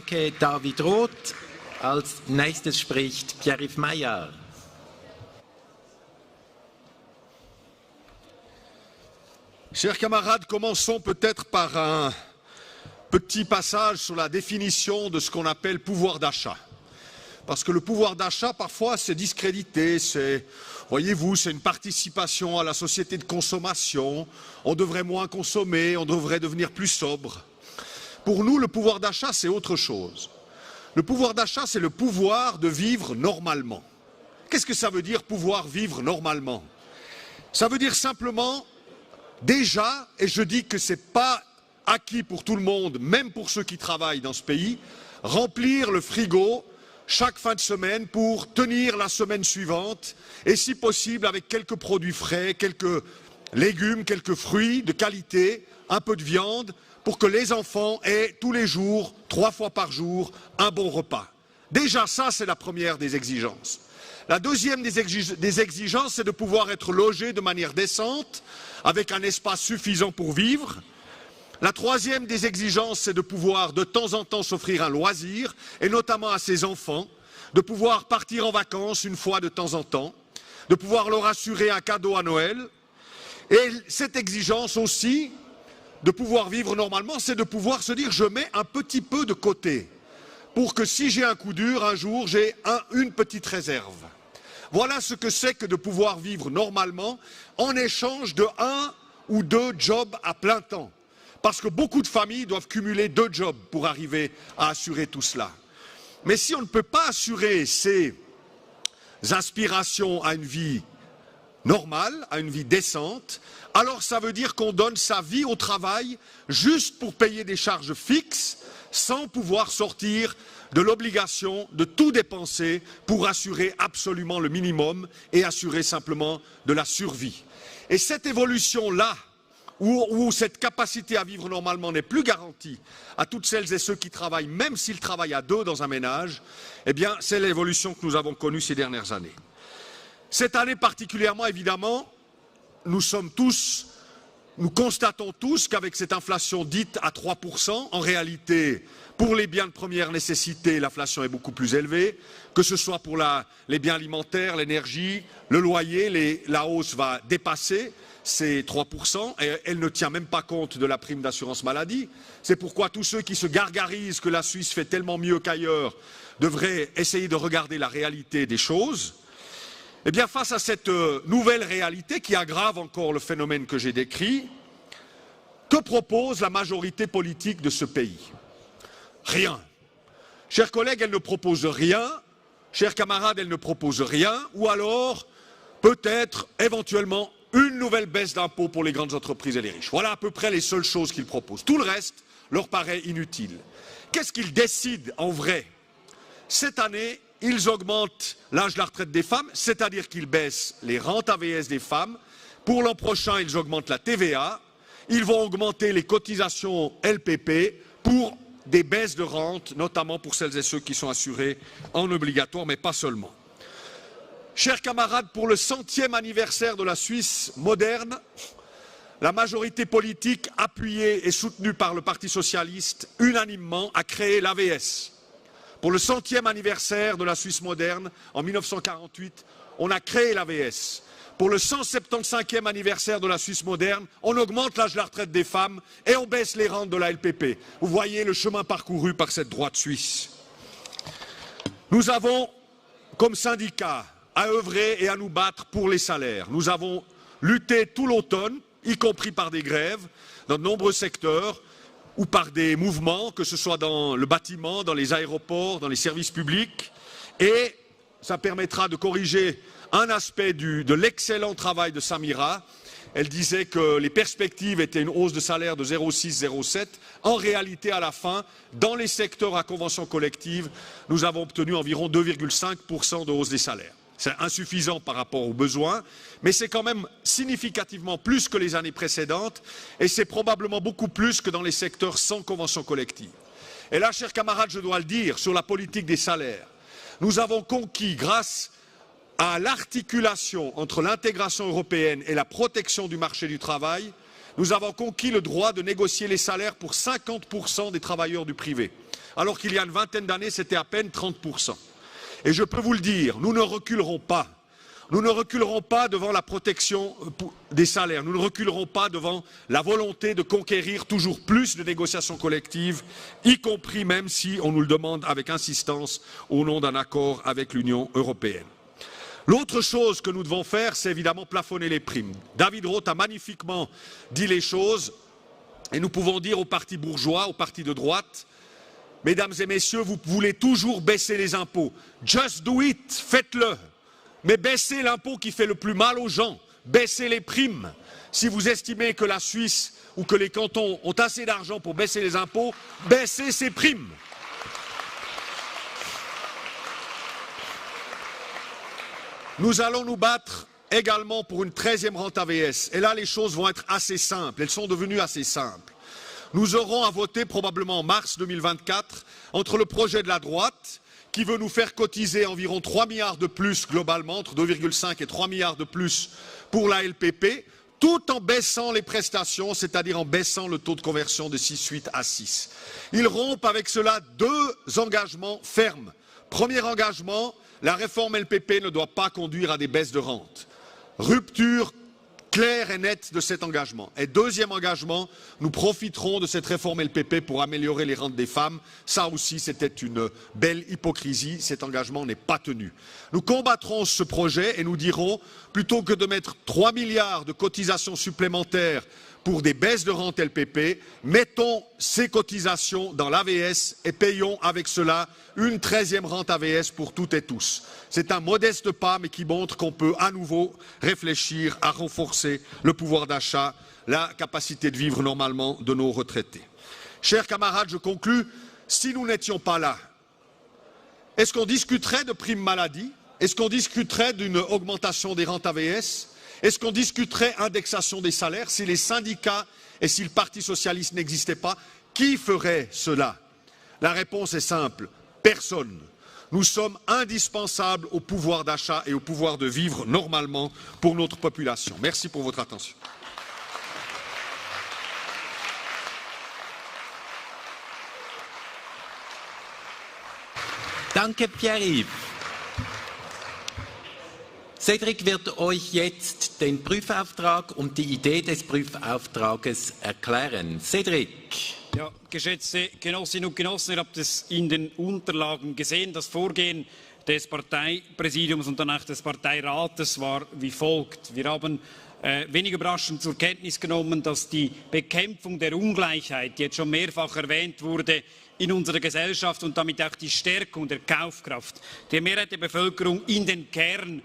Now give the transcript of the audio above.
Danke, David Roth. Als nächstes spricht Pierre-Yves Maillard. Chers camarades, commençons peut-être par un petit passage sur la définition de ce qu'on appelle pouvoir d'achat. Parce que le pouvoir d'achat, parfois, c'est discrédité, voyez-vous, c'est une participation à la société de consommation. On devrait moins consommer, on devrait devenir plus sobre. Pour nous, le pouvoir d'achat, c'est autre chose. Le pouvoir d'achat, c'est le pouvoir de vivre normalement. Qu'est-ce que ça veut dire, pouvoir vivre normalement? Ça veut dire simplement, déjà, et je dis que ce n'est pas acquis pour tout le monde, même pour ceux qui travaillent dans ce pays, remplir le frigo chaque fin de semaine pour tenir la semaine suivante, et si possible avec quelques produits frais, quelques légumes, quelques fruits de qualité, un peu de viande, pour que les enfants aient tous les jours, 3 fois par jour, un bon repas. Déjà ça, c'est la première des exigences. La deuxième des exigences, c'est de pouvoir être logé de manière décente, avec un espace suffisant pour vivre. La troisième des exigences, c'est de pouvoir de temps en temps s'offrir un loisir, et notamment à ses enfants, de pouvoir partir en vacances une fois de temps en temps, de pouvoir leur assurer un cadeau à Noël. Et cette exigence aussi, de pouvoir vivre normalement, c'est de pouvoir se dire je mets un petit peu de côté pour que si j'ai un coup dur, un jour, j'ai une petite réserve. Voilà ce que c'est que de pouvoir vivre normalement en échange de 1 ou 2 jobs à plein temps. Parce que beaucoup de familles doivent cumuler 2 jobs pour arriver à assurer tout cela. Mais si on ne peut pas assurer ces aspirations à une vie normale, à une vie décente, alors ça veut dire qu'on donne sa vie au travail juste pour payer des charges fixes, sans pouvoir sortir de l'obligation de tout dépenser pour assurer absolument le minimum et assurer simplement de la survie. Et cette évolution-là, où cette capacité à vivre normalement n'est plus garantie à toutes celles et ceux qui travaillent, même s'ils travaillent à 2 dans un ménage, eh bien c'est l'évolution que nous avons connue ces dernières années. Cette année particulièrement, évidemment, nous constatons tous qu'avec cette inflation dite à 3%, en réalité, pour les biens de première nécessité, l'inflation est beaucoup plus élevée, que ce soit pour les biens alimentaires, l'énergie, le loyer, la hausse va dépasser ces 3%, et elle ne tient même pas compte de la prime d'assurance maladie. C'est pourquoi tous ceux qui se gargarisent que la Suisse fait tellement mieux qu'ailleurs devraient essayer de regarder la réalité des choses. Eh bien, face à cette nouvelle réalité qui aggrave encore le phénomène que j'ai décrit, que propose la majorité politique de ce pays? Rien. Chers collègues, elle ne propose rien. Chers camarades, elle ne propose rien. Ou alors, peut-être, éventuellement, une nouvelle baisse d'impôts pour les grandes entreprises et les riches. Voilà à peu près les seules choses qu'ils proposent. Tout le reste leur paraît inutile. Qu'est-ce qu'ils décident en vrai? Cette année, ils augmentent l'âge de la retraite des femmes, c'est-à-dire qu'ils baissent les rentes AVS des femmes. Pour l'an prochain, ils augmentent la TVA. Ils vont augmenter les cotisations LPP pour des baisses de rente, notamment pour celles et ceux qui sont assurés en obligatoire, mais pas seulement. Chers camarades, pour le 100e anniversaire de la Suisse moderne, la majorité politique, appuyée et soutenue par le Parti socialiste, unanimement a créé l'AVS. Pour le 100e anniversaire de la Suisse moderne, en 1948, on a créé l'AVS. Pour le 175e anniversaire de la Suisse moderne, on augmente l'âge de la retraite des femmes et on baisse les rentes de la LPP. Vous voyez le chemin parcouru par cette droite suisse. Nous avons, comme syndicat, à œuvrer et à nous battre pour les salaires. Nous avons lutté tout l'automne, y compris par des grèves, dans de nombreux secteurs, ou par des mouvements, que ce soit dans le bâtiment, dans les aéroports, dans les services publics, et ça permettra de corriger un aspect de l'excellent travail de Samira. Elle disait que les perspectives étaient une hausse de salaire de 0,6, 0,7. En réalité, à la fin, dans les secteurs à convention collective, nous avons obtenu environ 2,5% de hausse des salaires. C'est insuffisant par rapport aux besoins, mais c'est quand même significativement plus que les années précédentes, et c'est probablement beaucoup plus que dans les secteurs sans convention collective. Et là, chers camarades, je dois le dire, sur la politique des salaires, nous avons conquis, grâce à l'articulation entre l'intégration européenne et la protection du marché du travail, nous avons conquis le droit de négocier les salaires pour 50% des travailleurs du privé, alors qu'il y a une vingtaine d'années, c'était à peine 30%. Et je peux vous le dire, nous ne reculerons pas. Nous ne reculerons pas devant la protection des salaires, nous ne reculerons pas devant la volonté de conquérir toujours plus de négociations collectives, y compris même si on nous le demande avec insistance au nom d'un accord avec l'Union européenne. L'autre chose que nous devons faire, c'est évidemment plafonner les primes. David Roth a magnifiquement dit les choses et nous pouvons dire aux partis bourgeois, aux partis de droite, mesdames et messieurs, vous voulez toujours baisser les impôts. Just do it, faites-le. Mais baissez l'impôt qui fait le plus mal aux gens, baissez les primes. Si vous estimez que la Suisse ou que les cantons ont assez d'argent pour baisser les impôts, baissez ces primes. Nous allons nous battre également pour une 13e rente AVS. Et là, les choses vont être assez simples. Elles sont devenues assez simples. Nous aurons à voter probablement en mars 2024 entre le projet de la droite qui veut nous faire cotiser environ 3 milliards de plus globalement, entre 2,5 et 3 milliards de plus pour la LPP, tout en baissant les prestations, c'est-à-dire en baissant le taux de conversion de 6,8 à 6. Ils rompent avec cela 2 engagements fermes. Premier engagement, la réforme LPP ne doit pas conduire à des baisses de rente. Rupture claire et nette de cet engagement. Et deuxième engagement, nous profiterons de cette réforme LPP pour améliorer les rentes des femmes. Ça aussi, c'était une belle hypocrisie. Cet engagement n'est pas tenu. Nous combattrons ce projet et nous dirons, plutôt que de mettre 3 milliards de cotisations supplémentaires pour des baisses de rente LPP, mettons ces cotisations dans l'AVS et payons avec cela une 13e rente AVS pour toutes et tous. C'est un modeste pas, mais qui montre qu'on peut à nouveau réfléchir à renforcer le pouvoir d'achat, la capacité de vivre normalement de nos retraités. Chers camarades, je conclus. Si nous n'étions pas là, est-ce qu'on discuterait de primes maladie? Est-ce qu'on discuterait d'une augmentation des rentes AVS? Est-ce qu'on discuterait indexation des salaires? Si les syndicats et si le Parti socialiste n'existaient pas, qui ferait cela? La réponse est simple, personne. Nous sommes indispensables au pouvoir d'achat et au pouvoir de vivre normalement pour notre population. Merci pour votre attention. Danke, Pierre-Yves. Cédric wird euch jetzt den Prüfauftrag und die Idee des Prüfauftrages erklären. Cédric. Ja, geschätzte Genossinnen und Genossen, ihr habt es in den Unterlagen gesehen. Das Vorgehen des Parteipräsidiums und danach des Parteirates war wie folgt. Wir haben wenig überraschend zur Kenntnis genommen, dass die Bekämpfung der Ungleichheit, die jetzt schon mehrfach erwähnt wurde, in unserer Gesellschaft und damit auch die Stärkung der Kaufkraft der Mehrheit der Bevölkerung in den Kern